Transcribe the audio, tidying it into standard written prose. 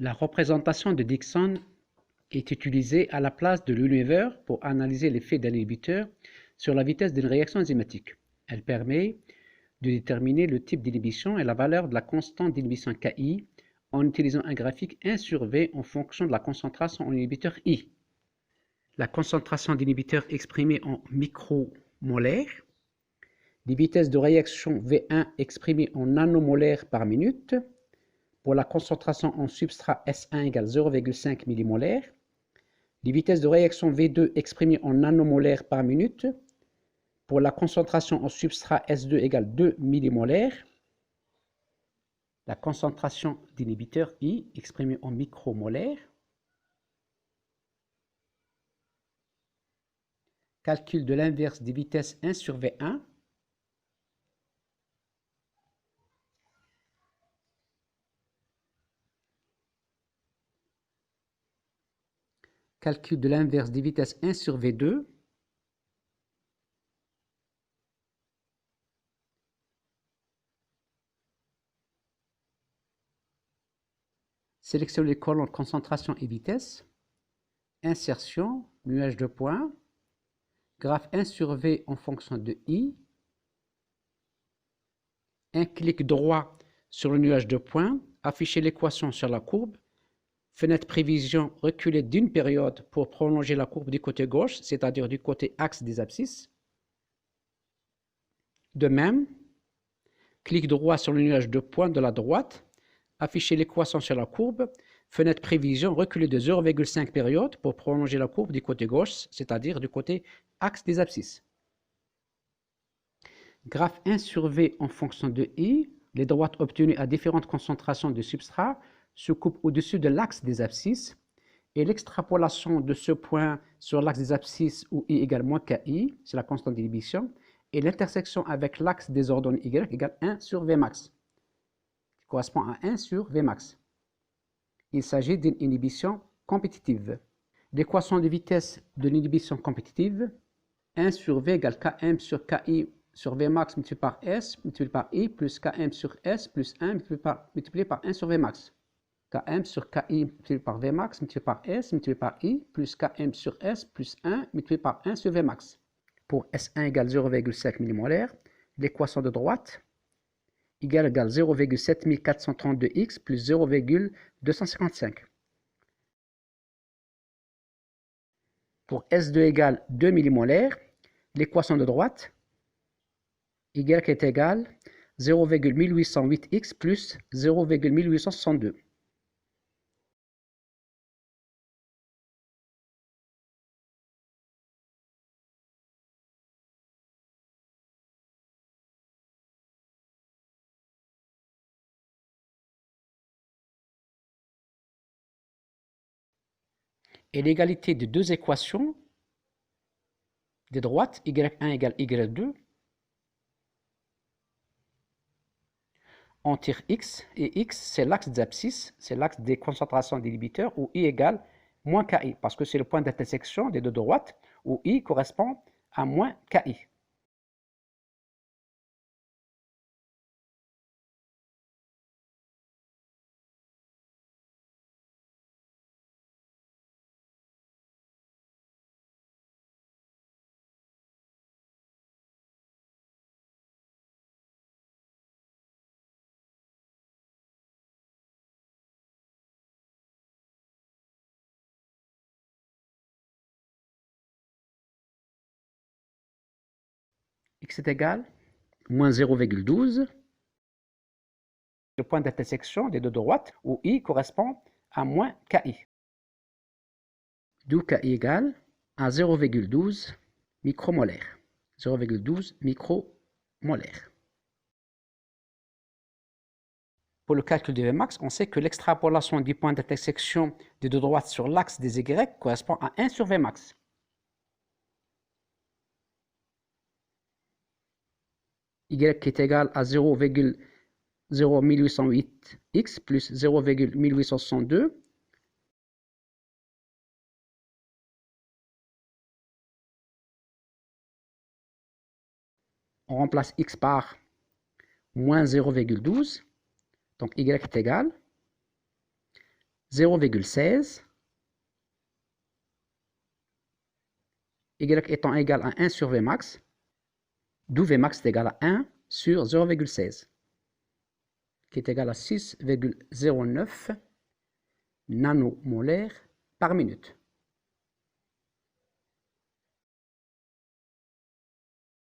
La représentation de Dickson est utilisée à la place de l'univers pour analyser l'effet d'un inhibiteur sur la vitesse d'une réaction enzymatique. Elle permet de déterminer le type d'inhibition et la valeur de la constante d'inhibition Ki en utilisant un graphique 1 sur V en fonction de la concentration en inhibiteur I. La concentration d'inhibiteur exprimée en micromolaires, les vitesses de réaction V1 exprimées en nanomolaires par minute, pour la concentration en substrat S1 égale 0,5 millimolaire, les vitesses de réaction V2 exprimées en nanomolaires par minute, pour la concentration en substrat S2 égale 2 millimolaire, la concentration d'inhibiteur I exprimée en micromolaire, calcul de l'inverse des vitesses 1 sur V1, calcul de l'inverse des vitesses 1 sur V2, sélection les colonnes concentration et vitesse, insertion, nuage de points, graphe 1 sur V en fonction de I, un clic droit sur le nuage de points, afficher l'équation sur la courbe, fenêtre prévision reculer d'une période pour prolonger la courbe du côté gauche, c'est-à-dire du côté axe des abscisses. De même, clic droit sur le nuage de points de la droite, afficher l'équation sur la courbe, fenêtre prévision reculer de 0,5 période pour prolonger la courbe du côté gauche, c'est-à-dire du côté axe des abscisses. Graphe 1 sur V en fonction de I, les droites obtenues à différentes concentrations de substrat se coupent au-dessus de l'axe des abscisses et l'extrapolation de ce point sur l'axe des abscisses où I égale moins KI, c'est la constante d'inhibition, et l'intersection avec l'axe des ordonnées Y égale 1 sur Vmax, qui correspond à 1 sur Vmax. Il s'agit d'une inhibition compétitive. L'équation de vitesse de l'inhibition compétitive, 1 sur V égale Km sur KI sur Vmax multiplié par S multiplié par I plus Km sur S plus 1 multiplié par 1 sur Vmax. Km sur Ki multiplié par Vmax multiplié par S multiplié par I plus Km sur S plus 1 multiplié par 1 sur Vmax. Pour S1 égale 0,5 millimolaire, l'équation de droite égale 0,7432x plus 0,255. Pour S2 égale 2 millimolaire, l'équation de droite Y est égale 0,1808x plus 0,1862. Et l'égalité de deux équations des droites, y1 égale y2, on tire x, et x c'est l'axe des abscisses, c'est l'axe des concentrations d'inhibiteurs, où i égale moins ki, parce que c'est le point d'intersection des deux droites, où i correspond à moins ki. X est égal moins 0,12, le point d'intersection des deux droites, où i correspond à moins ki. D'où ki égale à 0,12 micromolaire. 0,12 micromolaire. Pour le calcul de Vmax, on sait que l'extrapolation du point d'intersection des deux droites sur l'axe des Y correspond à 1 sur Vmax. Y est égal à 0,0808x plus 0,1862 on remplace x par moins 0,12, donc y est égal 0,16, y étant égal à 1 sur Vmax, d'où Vmax est égal à 1 sur 0,16, qui est égal à 6,09 nanomolaires par minute.